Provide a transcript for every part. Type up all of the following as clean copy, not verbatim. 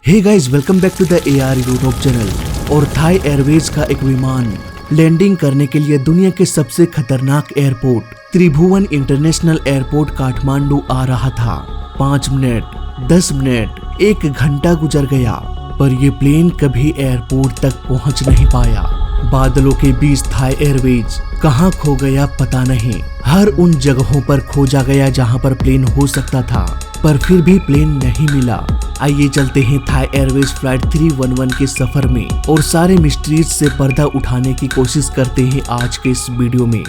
Hey guys, welcome back to the AR YouTube channel. और Thai Airways का एक विमान लैंडिंग करने के लिए दुनिया के सबसे खतरनाक एयरपोर्ट त्रिभुवन इंटरनेशनल एयरपोर्ट काठमांडू आ रहा था। 5 मिनट, 10 मिनट, 1 घंटा गुजर गया, पर ये प्लेन कभी एयरपोर्ट तक पहुंच नहीं पाया। बादलों के बीच थाई एयरवेज कहां खो गया पता नहीं। हर उन जगहों पर खोजा गया जहां पर प्लेन हो सकता था, पर फिर भी प्लेन नहीं मिला। आइए चलते हैं थाई एयरवेज फ्लाइट 311 के सफर में और सारे मिस्ट्रीज से पर्दा उठाने की कोशिश करते हैं आज के इस वीडियो में।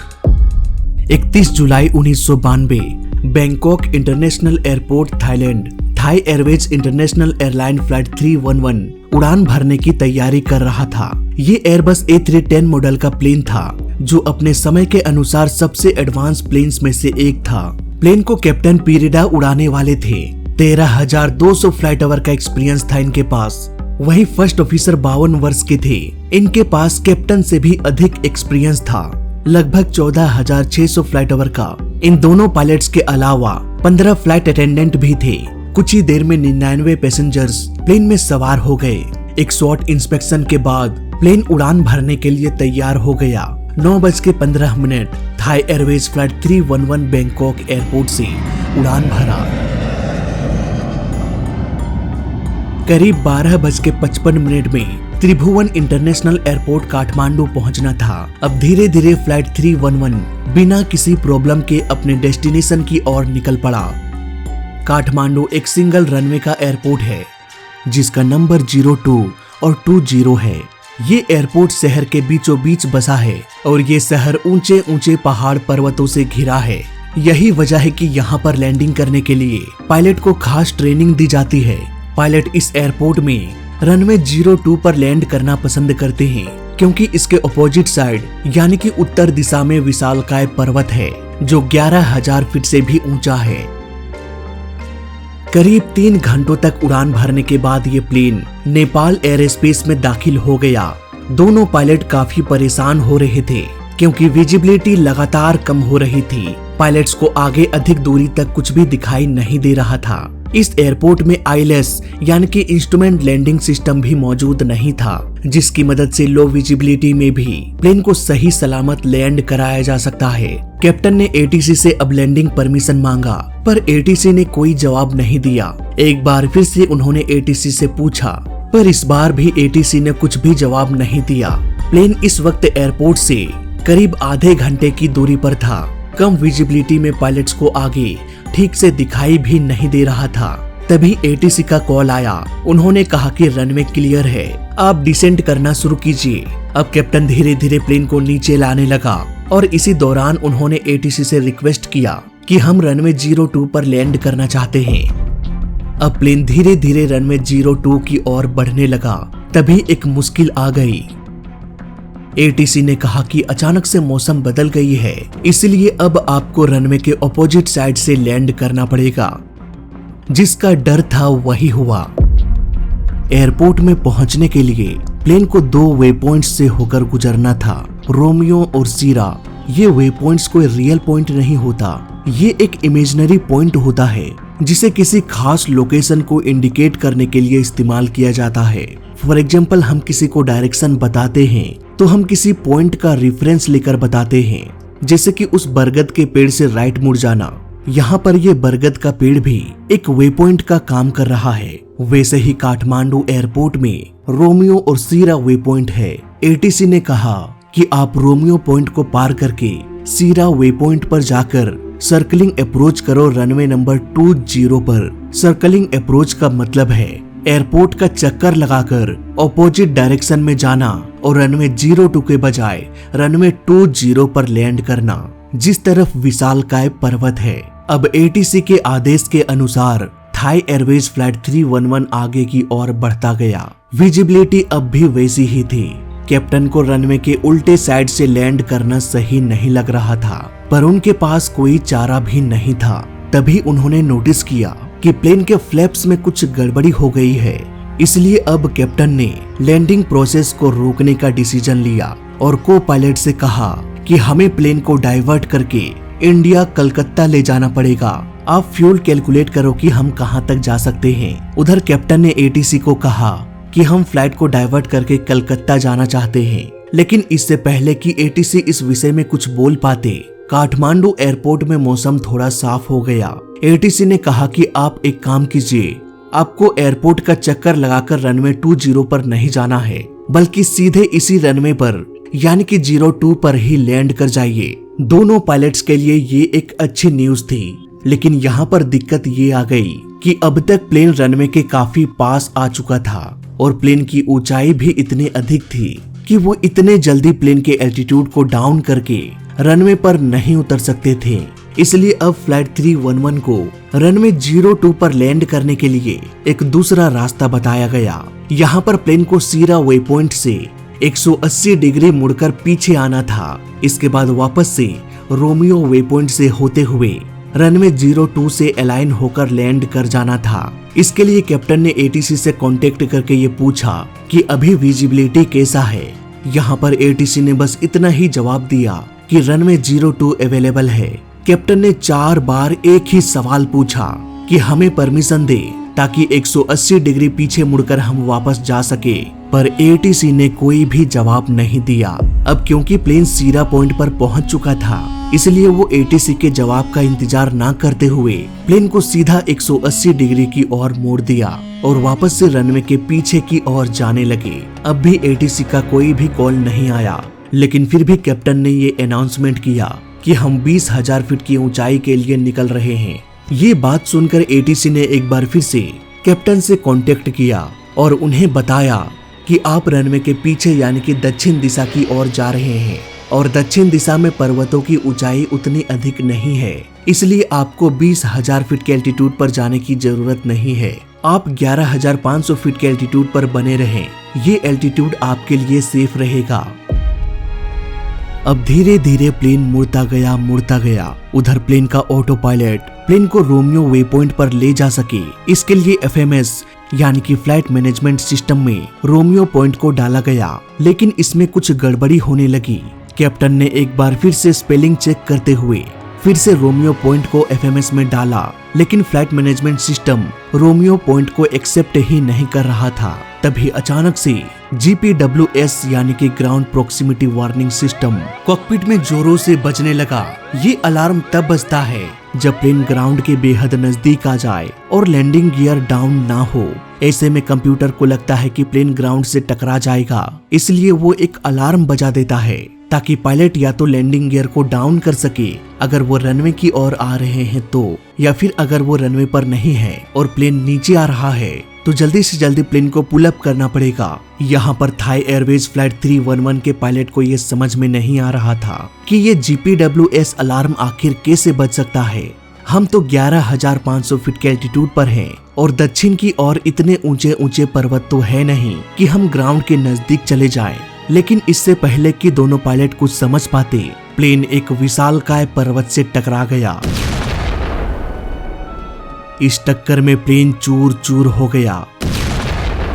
31 जुलाई 1992 Bangkok International Airport Thailand. Thai Airways International Airline flight 311 उड़ान भरने की तैयारी कर रहा था। ये एयरबस A310 मॉडल का प्लेन था, जो अपने समय के अनुसार सबसे एडवांस प्लेन्स में से एक था। प्लेन को कैप्टन पीरिडा उड़ाने वाले थे। 13,200 फ्लाइट आवर का एक्सपीरियंस था इनके पास। वहीं फर्स्ट ऑफिसर 52 वर्ष के थे। इनके पास कैप्टन से भी अधिक एक्सपीरियंस था, लगभग 14,600 फ्लाइट आवर का। इन दोनों पायलट्स के अलावा 15 फ्लाइट अटेंडेंट भी थे। कुछ ही देर में 99 पैसेंजर्स प्लेन में सवार हो गए। एक शॉर्ट इंस्पेक्शन के बाद प्लेन उड़ान भरने के लिए तैयार हो गया। 9:15 Thai Airways flight 311 Bangkok airport से उड़ान भरा। करीब 12:55 में त्रिभुवन इंटरनेशनल एयरपोर्ट काठमांडू पहुंचना था। अब धीरे धीरे फ्लाइट 311 बिना किसी प्रॉब्लम के अपने डेस्टिनेशन की ओर निकल पड़ा। काठमांडू एक सिंगल रनवे का एयरपोर्ट है, जिसका नंबर 02 और 20 है। ये एयरपोर्ट शहर के बीचों बीच बसा है और ये शहर ऊंचे ऊंचे पहाड़ पर्वतों से घिरा है। यही वजह है कि यहाँ पर लैंडिंग करने के लिए पायलट को खास ट्रेनिंग दी जाती है। पायलट इस एयरपोर्ट में रनवे 02 पर लैंड करना पसंद करते हैं, क्योंकि इसके अपोजिट साइड यानी कि उत्तर दिशा में विशालकाय पर्वत है, जो 11,000 फीट से भी ऊंचा है। करीब 3 घंटों तक उड़ान भरने के बाद ये प्लेन नेपाल एयर स्पेस में दाखिल हो गया। दोनों पायलट काफी परेशान हो रहे थे, क्योंकि विजिबिलिटी लगातार कम हो रही थी। पायलट्स को आगे अधिक दूरी तक कुछ भी दिखाई नहीं दे रहा था। इस एयरपोर्ट में ILS यानी कि इंस्ट्रूमेंट लैंडिंग सिस्टम भी मौजूद नहीं था, जिसकी मदद से लो विजिबिलिटी में भी प्लेन को सही सलामत लैंड कराया जा सकता है। कैप्टन ने ATC से अब लैंडिंग परमिशन मांगा, पर ATC ने कोई जवाब नहीं दिया। एक बार फिर से उन्होंने ATC से पूछा, पर इस बार भी ATC ने कुछ भी जवाब नहीं दिया। प्लेन इस वक्त एयरपोर्ट से करीब आधे घंटे की दूरी पर था। कम विजिबिलिटी में पायलट्स को आगे ठीक से दिखाई भी नहीं दे रहा था। तभी ATC का कॉल आया। उन्होंने कहा कि रनवे क्लियर है, आप डिसेंट करना शुरू कीजिए। अब कैप्टन धीरे धीरे प्लेन को नीचे लाने लगा और इसी दौरान उन्होंने ATC से रिक्वेस्ट किया कि हम रनवे 02 पर लैंड करना चाहते हैं। अब प्लेन धीरे धीरे रनवे 02 की ओर बढ़ने लगा। तभी एक मुश्किल आ गई। ATC ने कहा कि अचानक से मौसम बदल गई है, इसलिए अब आपको रनवे के ऑपोजिट साइड से लैंड करना पड़ेगा। जिसका डर था वही हुआ। एयरपोर्ट में पहुंचने के लिए प्लेन को 2 वे पॉइंट्स से होकर गुजरना था, रोमियो और सीरा। ये वे पॉइंट्स कोई रियल पॉइंट नहीं होता, ये एक इमेजिनरी पॉइंट होता है, जिसे किसी खास लोकेशन को इंडिकेट करने के लिए इस्तेमाल किया जाता है। फॉर एग्जाम्पल, हम किसी को डायरेक्शन बताते हैं तो हम किसी पॉइंट का रेफरेंस लेकर बताते हैं, जैसे कि उस बरगद के पेड़ से राइट मुड़ जाना। यहाँ पर ये बरगद का पेड़ भी एक वे पॉइंट का काम कर रहा है। वैसे ही काठमांडू एयरपोर्ट में रोमियो और सीरा वे पॉइंट है। ATC ने कहा कि आप रोमियो पॉइंट को पार करके सीरा वे पॉइंट पर जाकर सर्कलिंग अप्रोच करो रनवे नंबर 20 पर। सर्कलिंग अप्रोच का मतलब है एयरपोर्ट का चक्कर लगाकर ऑपोजिट डायरेक्शन में जाना और रनवे 02 के बजाय रनवे 20 पर लैंड करना, जिस तरफ विशालकाय पर्वत है। अब ATC के आदेश के अनुसार थाई एयरवेज फ्लाइट 311 आगे की ओर बढ़ता गया। विजिबिलिटी अब भी वैसी ही थी। कैप्टन को रनवे के उल्टे साइड से लैंड करना सही नहीं लग रहा था, पर उनके पास कोई चारा भी नहीं था। तभी उन्होंने नोटिस किया कि प्लेन के फ्लैप्स में कुछ गड़बड़ी हो गई है। इसलिए अब कैप्टन ने लैंडिंग प्रोसेस को रोकने का डिसीजन लिया और को पायलट से कहा कि हमें प्लेन को डाइवर्ट करके इंडिया कलकत्ता ले जाना पड़ेगा आप फ्यूल कैलकुलेट करो कि हम कहां तक जा सकते हैं। उधर कैप्टन ने एटीसी को कहा कि हम फ्लाइट को डाइवर्ट करके कलकत्ता जाना चाहते हैं, लेकिन इससे पहले कि एटीसी इस विषय में कुछ बोल पाते, काठमांडू एयरपोर्ट में मौसम थोड़ा साफ हो गया। एटीसी ने कहा कि आप एक काम कीजिए, आपको एयरपोर्ट का चक्कर लगाकर रनवे 20 पर नहीं जाना है, बल्कि सीधे इसी रनवे पर यानी कि 02 पर ही लैंड कर जाइए। दोनों पायलट्स के लिए ये एक अच्छी न्यूज थी, लेकिन यहाँ पर दिक्कत ये आ गई कि अब तक प्लेन रनवे के काफी पास आ चुका था और प्लेन की ऊंचाई भी इतनी अधिक थी कि वो इतने जल्दी प्लेन के एल्टीट्यूड को डाउन करके रनवे पर नहीं उतर सकते थे। इसलिए अब फ्लाइट 311 को रनवे 02 पर लैंड करने के लिए एक दूसरा रास्ता बताया गया। यहाँ पर प्लेन को सीरा वे पॉइंट से 180 डिग्री मुड़कर पीछे आना था। इसके बाद वापस से रोमियो वे पॉइंट से होते हुए रनवे 02 से अलाइन होकर लैंड कर जाना था। इसके लिए कैप्टन ने एटीसी से कांटेक्ट करके ये पूछा कि अभी विजिबिलिटी कैसा है। यहाँ पर एटीसी ने बस इतना ही जवाब दिया कि रनवे 02 अवेलेबल है। कैप्टन ने 4 बार एक ही सवाल पूछा कि हमें परमिशन दे ताकि 180 डिग्री पीछे मुड़कर हम वापस जा सके, पर एटीसी ने कोई भी जवाब नहीं दिया। अब क्योंकि प्लेन सीरा पॉइंट पर पहुंच चुका था, इसलिए वो एटीसी के जवाब का इंतजार ना करते हुए प्लेन को सीधा 180 डिग्री की ओर मोड़ दिया और वापस से रनवे के पीछे की ओर जाने लगे। अब भी एटीसी का कोई भी कॉल नहीं आया, लेकिन फिर भी कैप्टन ने ये अनाउंसमेंट किया कि हम 20,000 फीट की ऊंचाई के लिए निकल रहे हैं। ये बात सुनकर एटीसी ने एक बार फिर से कैप्टन से कांटेक्ट किया और उन्हें बताया कि आप रनवे के पीछे यानी कि दक्षिण दिशा की ओर जा रहे हैं और दक्षिण दिशा में पर्वतों की ऊंचाई उतनी अधिक नहीं है, इसलिए आपको 20,000 फीट के एल्टीट्यूड पर जाने की जरूरत नहीं है। आप 11,500 फीट के एल्टीट्यूड पर बने रहें, ये एल्टीट्यूड आपके लिए सेफ रहेगा। अब धीरे धीरे प्लेन मुड़ता गया। उधर प्लेन का ऑटो पायलट प्लेन को रोमियो वे पॉइंट पर ले जा सके, इसके लिए एफएमएस यानी कि फ्लाइट मैनेजमेंट सिस्टम में रोमियो पॉइंट को डाला गया, लेकिन इसमें कुछ गड़बड़ी होने लगी। कैप्टन ने एक बार फिर से स्पेलिंग चेक करते हुए फिर से रोमियो पॉइंट को एफएमएस में डाला, लेकिन flight management system Romeo point को एक्सेप्ट ही नहीं कर रहा था। तभी अचानक से GPWS यानी कि ground proximity warning system cockpit में जोरों से बजने लगा। ये अलार्म तब बजता है जब प्लेन ग्राउंड के बेहद नजदीक आ जाए और लैंडिंग गियर डाउन ना हो। ऐसे में कंप्यूटर को लगता है कि प्लेन ग्राउंड से टकरा जाएगा, इसलिए वो एक अलार्म बजा देता है ताकि पायलट या तो लैंडिंग गियर को डाउन कर सके अगर वो रनवे की ओर आ रहे हैं तो, या फिर अगर वो रनवे पर नहीं है और प्लेन नीचे आ रहा है तो जल्दी से जल्दी प्लेन को पुल अप करना पड़ेगा। यहाँ पर थाई एयरवेज फ्लाइट 311 के पायलट को ये समझ में नहीं आ रहा था कि ये GPWS अलार्म आखिर कैसे बज सकता है। हम तो 11,500 फीट के एल्टीट्यूड पर हैं और दक्षिण की ओर इतने ऊंचे ऊंचे पर्वत तो है नहीं कि हम ग्राउंड के नजदीक चले जाएं। लेकिन इससे पहले कि दोनों पायलट कुछ समझ पाते, प्लेन एक विशालकाय पर्वत से टकरा गया। इस टक्कर में प्लेन चूर चूर हो गया।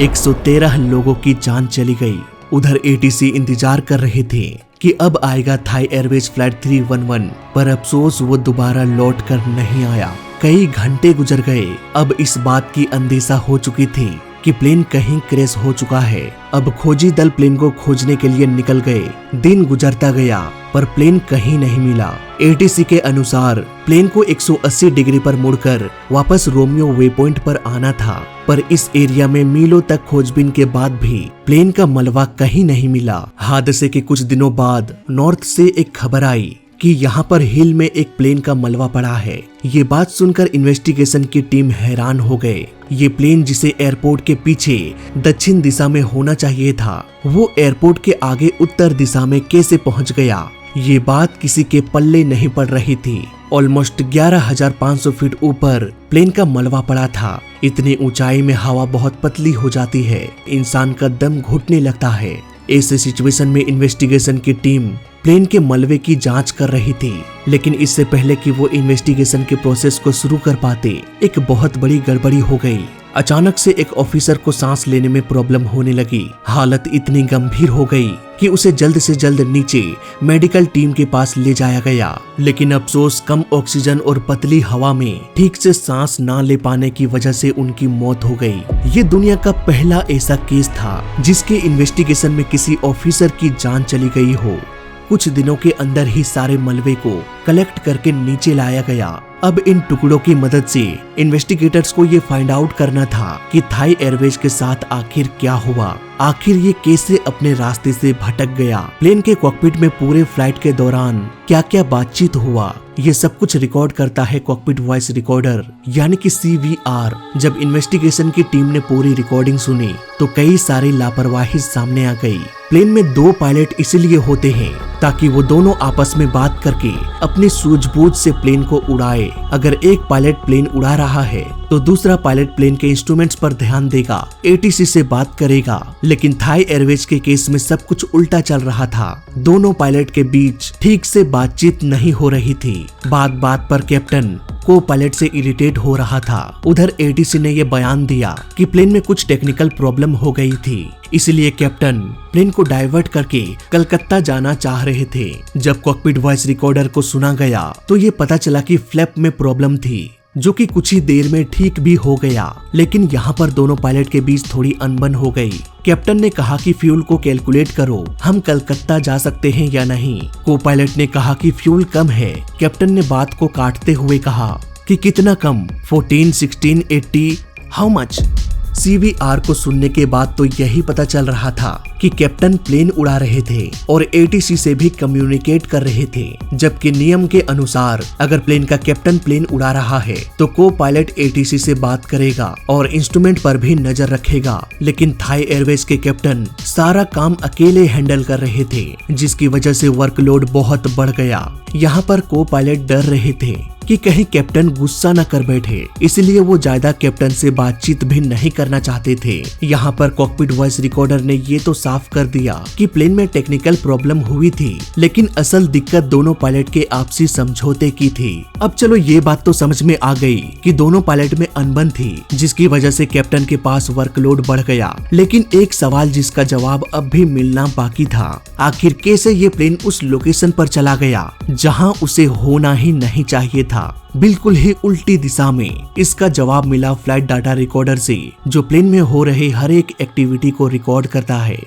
113 लोगों की जान चली गई। उधर एटीसी इंतजार कर रहे थे कि अब आएगा थाई एयरवेज फ्लाइट 311, पर अफसोस वो दोबारा लौट कर नहीं आया। कई घंटे गुजर गए। अब इस बात की अंदेशा हो चुकी थी कि प्लेन कहीं क्रैश हो चुका है। अब खोजी दल प्लेन को खोजने के लिए निकल गए। दिन गुजरता गया पर प्लेन कहीं नहीं मिला। एटीसी के अनुसार प्लेन को 180 डिग्री पर मुड़कर वापस रोमियो वे पॉइंट पर आना था, पर इस एरिया में मीलों तक खोजबीन के बाद भी प्लेन का मलबा कहीं नहीं मिला। हादसे के कुछ दिनों बाद नॉर्थ से एक खबर आई कि यहाँ पर हिल में एक प्लेन का मलबा पड़ा है। ये बात सुनकर इन्वेस्टिगेशन की टीम हैरान हो गए। ये प्लेन जिसे एयरपोर्ट के पीछे दक्षिण दिशा में होना चाहिए था, वो एयरपोर्ट के आगे उत्तर दिशा में कैसे पहुंच गया, ये बात किसी के पल्ले नहीं पड़ रही थी। ऑलमोस्ट 11,500 फीट ऊपर प्लेन का मलबा पड़ा था। इतनी ऊंचाई में हवा बहुत पतली हो जाती है, इंसान का दम घुटने लगता है। ऐसे सिचुएशन में इन्वेस्टिगेशन की टीम प्लेन के मलबे की जांच कर रही थी, लेकिन इससे पहले कि वो इन्वेस्टिगेशन के प्रोसेस को शुरू कर पाते, एक बहुत बड़ी गड़बड़ी हो गई। अचानक से एक ऑफिसर को सांस लेने में प्रॉब्लम होने लगी। हालत इतनी गंभीर हो गई कि उसे जल्द से जल्द नीचे मेडिकल टीम के पास ले जाया गया, लेकिन अफसोस कम ऑक्सीजन और पतली हवा में ठीक से सांस ना ले पाने की वजह से उनकी मौत हो गई। ये दुनिया का पहला ऐसा केस था जिसके इन्वेस्टिगेशन में किसी ऑफिसर की जान चली गई हो। कुछ दिनों के अंदर ही सारे मलबे को कलेक्ट करके नीचे लाया गया। अब इन टुकड़ों की मदद से इन्वेस्टिगेटर्स को ये फाइंड आउट करना था कि थाई एयरवेज के साथ आखिर क्या हुआ, आखिर ये कैसे अपने रास्ते से भटक गया। प्लेन के कॉकपिट में पूरे फ्लाइट के दौरान क्या क्या बातचीत हुआ, ये सब कुछ रिकॉर्ड करता है कॉकपिट वॉइस रिकॉर्डर यानी कि CVR। जब इन्वेस्टिगेशन की टीम ने पूरी रिकॉर्डिंग सुनी तो कई सारी लापरवाही सामने आ गई। प्लेन में 2 पायलट इसलिए होते हैं ताकि वो दोनों आपस में बात करके अपनी सूझबूझ से प्लेन को उड़ाए। अगर एक पायलट प्लेन उड़ा रहा है तो दूसरा पायलट प्लेन के इंस्ट्रूमेंट्स पर ध्यान देगा, ATC से बात करेगा। लेकिन थाई एयरवेज के केस में सब कुछ उल्टा चल रहा था। दोनों पायलट के बीच ठीक से बातचीत नहीं हो रही थी। बात बात पर कैप्टन को पायलट से इरिटेट हो रहा था। उधर ATC ने यह बयान दिया कि प्लेन में कुछ टेक्निकल प्रॉब्लम हो गई थी, इसलिए कैप्टन प्लेन को डाइवर्ट करके कलकत्ता जाना चाह रहे थे। जब कॉकपिट वॉइस रिकॉर्डर को सुना गया तो ये पता चला कि फ्लैप में प्रॉब्लम थी, जो कि कुछ ही देर में ठीक भी हो गया। लेकिन यहाँ पर दोनों पायलट के बीच थोड़ी अनबन हो गई। कैप्टन ने कहा कि फ्यूल को कैलकुलेट करो, हम कलकत्ता जा सकते हैं या नहीं। को पायलट ने कहा कि फ्यूल कम है। कैप्टन ने बात को काटते हुए कहा कि कितना कम, 14, 16, 80, हाउ मच। CVR को सुनने के बाद तो यही पता चल रहा था कि कैप्टन प्लेन उड़ा रहे थे और ATC से भी कम्युनिकेट कर रहे थे, जबकि नियम के अनुसार अगर प्लेन का कैप्टन प्लेन उड़ा रहा है तो को पायलट ATC से बात करेगा और इंस्ट्रूमेंट पर भी नजर रखेगा। लेकिन थाई एयरवेज के कैप्टन सारा काम अकेले हैंडल कर रहे थे, जिसकी वजह से वर्कलोड बहुत बढ़ गया। यहाँ पर को पायलट डर रहे थे कि कहीं कैप्टन गुस्सा न कर बैठे, इसलिए वो ज्यादा कैप्टन से बातचीत भी नहीं करना चाहते थे। यहाँ पर कॉकपिट वॉइस रिकॉर्डर ने ये तो साफ कर दिया कि प्लेन में टेक्निकल प्रॉब्लम हुई थी, लेकिन असल दिक्कत दोनों पायलट के आपसी समझौते की थी। अब चलो ये बात तो समझ में आ गई कि दोनों पायलट में अनबन थी, जिसकी वजह से कैप्टन के पास वर्कलोड बढ़ गया। लेकिन एक सवाल जिसका जवाब अब भी मिलना बाकी था, आखिर कैसे ये प्लेन उस लोकेशन पर चला गया जहाँ उसे होना ही नहीं चाहिए था, बिल्कुल ही उल्टी दिशा में। इसका जवाब मिला फ्लाइट डाटा रिकॉर्डर से, जो प्लेन में हो रहे हर एक एक्टिविटी को रिकॉर्ड करता है।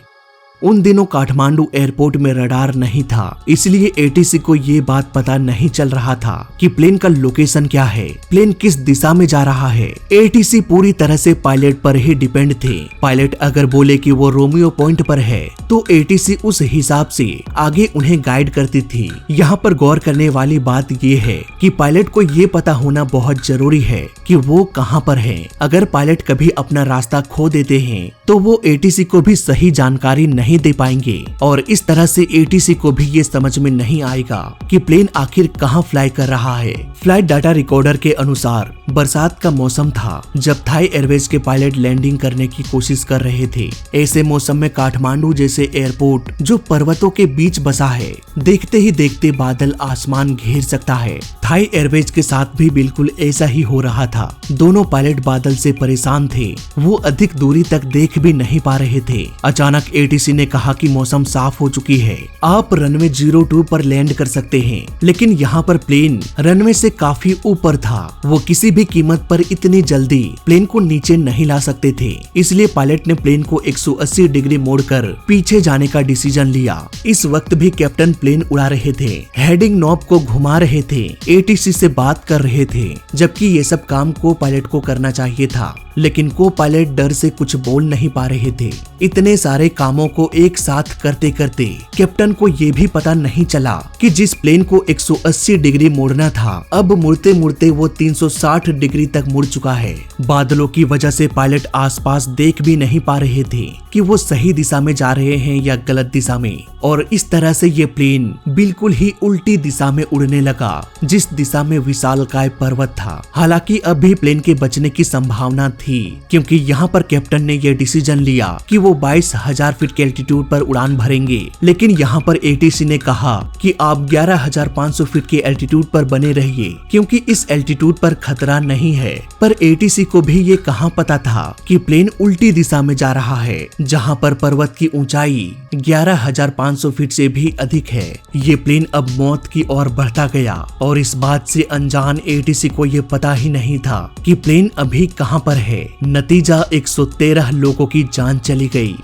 उन दिनों काठमांडू एयरपोर्ट में रडार नहीं था, इसलिए ATC को ये बात पता नहीं चल रहा था कि प्लेन का लोकेशन क्या है, प्लेन किस दिशा में जा रहा है। ATC पूरी तरह से पायलट पर ही डिपेंड थे। पायलट अगर बोले कि वो रोमियो पॉइंट पर है तो ATC उस हिसाब से आगे उन्हें गाइड करती थी। यहाँ पर गौर करने वाली बात ये है कि पायलट को ये पता होना बहुत जरूरी है कि वो कहाँ पर है। अगर पायलट कभी अपना रास्ता खो देते हैं तो वो ATC को भी सही जानकारी नहीं दे पाएंगे, और इस तरह से ATC को भी ये समझ में नहीं आएगा कि प्लेन आखिर कहाँ फ्लाई कर रहा है। फ्लाइट डाटा रिकॉर्डर के अनुसार बरसात का मौसम था जब थाई एयरवेज के पायलट लैंडिंग करने की कोशिश कर रहे थे। ऐसे मौसम में काठमांडू जैसे एयरपोर्ट जो पर्वतों के बीच बसा है, देखते ही देखते बादल आसमान घेर सकता है। थाई एयरवेज के साथ भी बिल्कुल ऐसा ही हो रहा था। दोनों पायलट बादल से परेशान थे, वो अधिक दूरी तक देख भी नहीं पा रहे थे। अचानक ATC ने कहा कि मौसम साफ हो चुकी है, आप रनवे 02 पर लैंड कर सकते हैं। लेकिन यहाँ पर प्लेन रनवे से काफी ऊपर था, वो किसी भी कीमत पर इतनी जल्दी प्लेन को नीचे नहीं ला सकते थे। इसलिए पायलट ने प्लेन को 180 डिग्री मोड़कर पीछे जाने का डिसीजन लिया। इस वक्त भी कैप्टन प्लेन उड़ा रहे थे, हेडिंग नॉब को घुमा रहे थे, ATC से बात कर रहे थे, जबकि ये सब काम को पायलट को करना चाहिए था। लेकिन को पायलट डर से कुछ बोल नहीं पा रहे थे। इतने सारे कामों को एक साथ करते करते कैप्टन को ये भी पता नहीं चला कि जिस प्लेन को 180 डिग्री मोड़ना था, अब मुड़ते मुड़ते वो 360 डिग्री तक मुड़ चुका है। बादलों की वजह से पायलट आसपास देख भी नहीं पा रहे थे कि वो सही दिशा में जा रहे हैं या गलत दिशा में, और इस तरह से ये प्लेन बिल्कुल ही उल्टी दिशा में उड़ने लगा, जिस दिशा में विशालकाय पर्वत था। हालांकि अब भी प्लेन के बचने की संभावना थी, थी, क्योंकि यहाँ पर कैप्टन ने ये डिसीजन लिया कि वो 22,000 फीट के एल्टीट्यूड पर उड़ान भरेंगे। लेकिन यहाँ पर एटीसी ने कहा कि आप 11,500 फीट के एल्टीट्यूड पर बने रहिए, क्योंकि इस एल्टीट्यूड पर खतरा नहीं है। पर एटीसी को भी ये कहाँ पता था कि प्लेन उल्टी दिशा में जा रहा है, जहाँ पर पर्वत की ऊंचाई 11,500 फीट से भी अधिक है। ये प्लेन अब मौत की ओर बढ़ता गया और इस बात से अनजान एटीसी को ये पता ही नहीं था कि प्लेन अभी कहाँ पर है। नतीजा 113 लोगों की जान चली गई।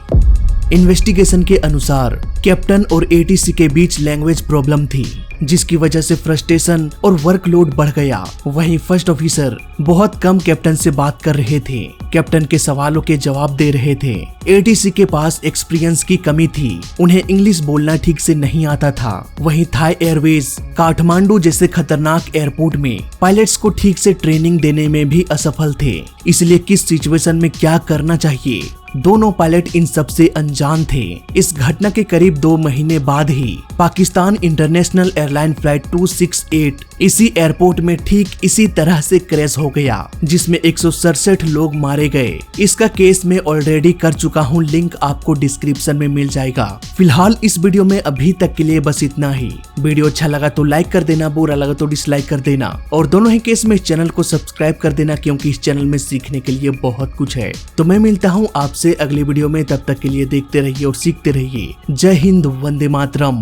इन्वेस्टिगेशन के अनुसार कैप्टन और एटीसी के बीच लैंग्वेज प्रॉब्लम थी, जिसकी वजह से फ्रस्ट्रेशन और वर्कलोड बढ़ गया। वहीं फर्स्ट ऑफिसर बहुत कम कैप्टन से बात कर रहे थे, कैप्टन के सवालों के जवाब दे रहे थे। एटीसी के पास एक्सपीरियंस की कमी थी, उन्हें इंग्लिश बोलना ठीक से नहीं आता था। वहीं थाई एयरवेज काठमांडू जैसे खतरनाक एयरपोर्ट में पायलट्स को ठीक से ट्रेनिंग देने में भी असफल थे, इसलिए किस सिचुएशन में क्या करना चाहिए, दोनों पायलट इन सब से अनजान थे। इस घटना के करीब 2 महीने बाद ही पाकिस्तान इंटरनेशनल एयरलाइन फ्लाइट 268 इसी एयरपोर्ट में ठीक इसी तरह से क्रैश हो गया, जिसमें 167 लोग मारे गए। इसका केस मैं ऑलरेडी कर चुका हूँ, लिंक आपको डिस्क्रिप्शन में मिल जाएगा। फिलहाल इस वीडियो में अभी तक के लिए बस इतना ही। वीडियो अच्छा लगा तो लाइक कर देना, बुरा लगा तो डिसलाइक कर देना, और दोनों ही केस में इस चैनल को सब्सक्राइब कर देना, क्योंकि इस चैनल में सीखने के लिए बहुत कुछ है। तो मैं मिलता हूँ आपसे अगली वीडियो में, तब तक के लिए देखते रहिए और सीखते रहिए। जय हिंद, वंदे मातरम।